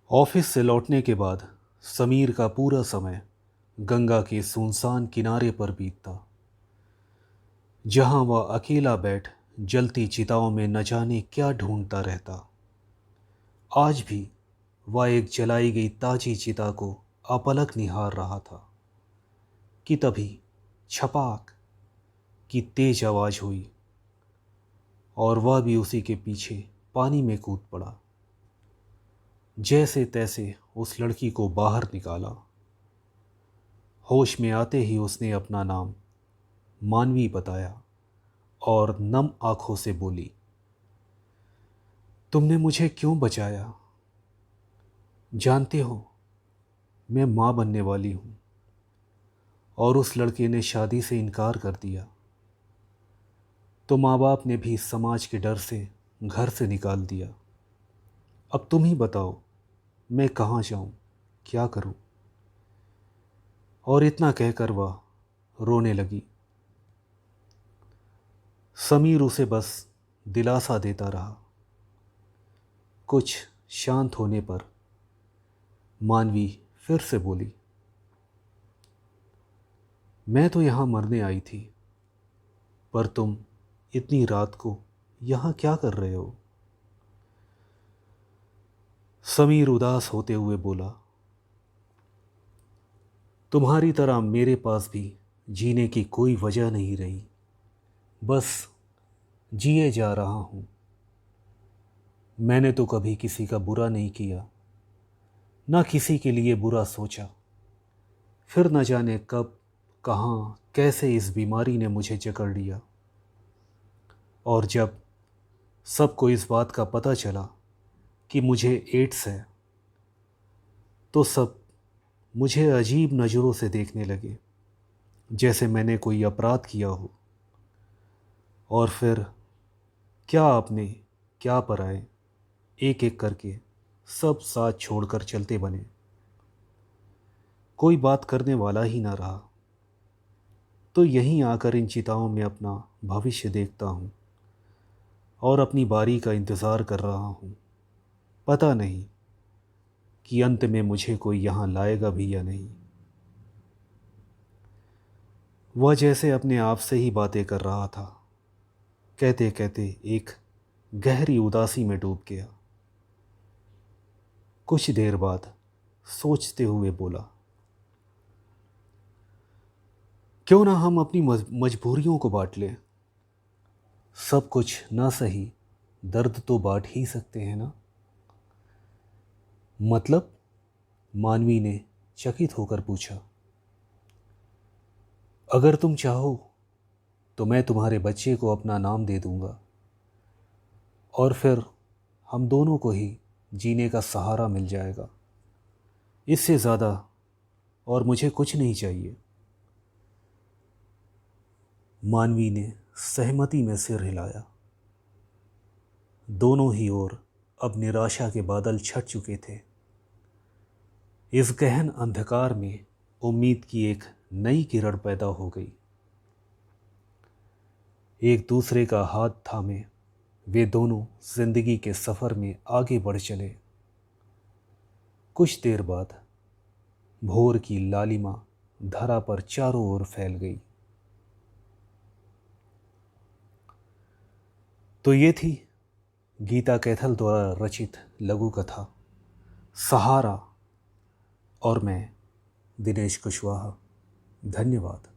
Office से लौटने के बाद समीर का पूरा समय गंगा के सुनसान किनारे पर बीतता, जहां वह अकेला बैठ जलती चिताओं में न जाने क्या ढूंढता रहता। आज भी वह एक जलाई गई ताजी चिता को अपलक निहार रहा था कि तभी छपाक की तेज आवाज़ हुई और वह भी उसी के पीछे पानी में कूद पड़ा। जैसे तैसे उस लड़की को बाहर निकाला। होश में आते ही उसने अपना नाम मानवी बताया और नम आंखों से बोली, तुमने मुझे क्यों बचाया? जानते हो, मैं माँ बनने वाली हूँ। और उस लड़के ने शादी से इनकार कर दिया तो माँ बाप ने भी समाज के डर से घर से निकाल दिया। अब तुम ही बताओ, मैं कहाँ जाऊँ, क्या करूँ? और इतना कहकर वह रोने लगी। समीर उसे बस दिलासा देता रहा। कुछ शांत होने पर मानवी फिर से बोली, मैं तो यहाँ मरने आई थी, पर तुम इतनी रात को यहाँ क्या कर रहे हो? समीर उदास होते हुए बोला, तुम्हारी तरह मेरे पास भी जीने की कोई वजह नहीं रही, बस जिए जा रहा हूँ। मैंने तो कभी किसी का बुरा नहीं किया, ना किसी के लिए बुरा सोचा। फिर न जाने कब, कहाँ, कैसे इस बीमारी ने मुझे जकड़ लिया। और जब सबको इस बात का पता चला कि मुझे एड्स है, तो सब मुझे अजीब नज़रों से देखने लगे, जैसे मैंने कोई अपराध किया हो। और फिर क्या अपने क्या पराए, एक एक करके सब साथ छोड़कर चलते बने। कोई बात करने वाला ही ना रहा। तो यहीं आकर इन चिताओं में अपना भविष्य देखता हूँ और अपनी बारी का इंतज़ार कर रहा हूँ। पता नहीं कि अंत में मुझे कोई यहाँ लाएगा भी या नहीं। वह जैसे अपने आप से ही बातें कर रहा था। कहते कहते एक गहरी उदासी में डूब गया। कुछ देर बाद सोचते हुए बोला, क्यों ना हम अपनी मजबूरियों को बांट लें। सब कुछ ना सही, दर्द तो बांट ही सकते हैं ना। मतलब? मानवी ने चकित होकर पूछा। अगर तुम चाहो तो मैं तुम्हारे बच्चे को अपना नाम दे दूंगा और फिर हम दोनों को ही जीने का सहारा मिल जाएगा। इससे ज़्यादा और मुझे कुछ नहीं चाहिए। मानवी ने सहमति में सिर हिलाया। दोनों ही ओर अब निराशा के बादल छट चुके थे। इस गहन अंधकार में उम्मीद की एक नई किरण पैदा हो गई। एक दूसरे का हाथ थामे वे दोनों जिंदगी के सफ़र में आगे बढ़ चले। कुछ देर बाद भोर की लालिमा धरा पर चारों ओर फैल गई। तो ये थी गीता कैथल द्वारा रचित लघु कथा सहारा। और मैं दिनेश कुशवाहा। धन्यवाद।